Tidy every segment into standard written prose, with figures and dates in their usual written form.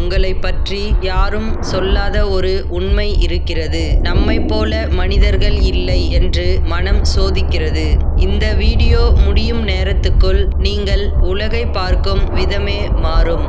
உங்களை பற்றி யாரும் சொல்லாத ஒரு உண்மை இருக்கிறது. நம்மைப் போல மனிதர்கள் இல்லை என்று மனம் சோதிக்கிறது. இந்த வீடியோ முடியும் நேரத்துக்குள் நீங்கள் உலகை பார்க்கும் விதமே மாறும்.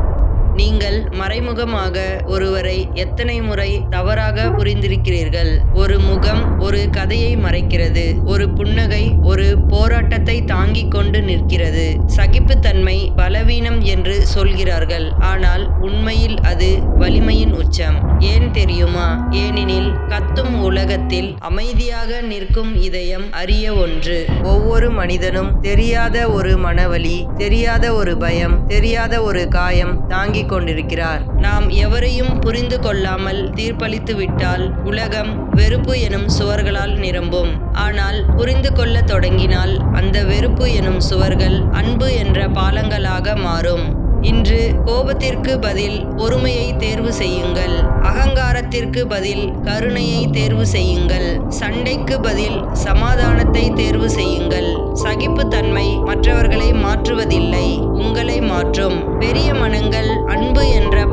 நீங்கள் மறைமுகமாக ஒருவரை எத்தனை முறை தவறாக புரிந்திருக்கிறீர்கள்? ஒரு முகம் ஒரு கதையை மறைக்கிறது. ஒரு புன்னகை ஒரு போராட்டத்தை தாங்கிக் கொண்டு நிற்கிறது. சகிப்புத்தன்மை பலவீனம் என்று சொல்கிறார்கள், ஆனால் உண்மையில் அது வலிமையின் உச்சம். ஏன் தெரியுமா? ஏனெனில் கத்தும் உலகத்தில் அமைதியாக நிற்கும் இதயம் அரிய ஒன்று. ஒவ்வொரு மனிதனும் தெரியாத ஒரு மனவலி, தெரியாத ஒரு பயம், தெரியாத ஒரு காயம் தாங்கிக் கொண்டிருக்கிறார். நாம் எவரையும் புரிந்து கொள்ளாமல் தீர்ப்பளித்து விட்டால் உலகம் வெறுப்பு எனும் சுவர்களால் நிரம்பும். ஆனால் புரிந்து கொள்ள தொடங்கினால் அந்த வெறுப்பு எனும் சுவர்கள் அன்பு என்ற பாலங்களாக மாறும். இன்று கோபத்திற்கு பதில் பொறுமையை தேர்வு செய்யுங்கள். அகங்காரத்திற்கு பதில் கருணையை தேர்வு செய்யுங்கள். சண்டைக்கு பதில் சமாதானத்தை தேர்வு செய்யுங்கள். சகிப்புத்தன்மை மற்றவர்களை மாற்றுவதில்லை, உங்களை மாற்றும். பெரிய மனங்கள் அன்பு என்ற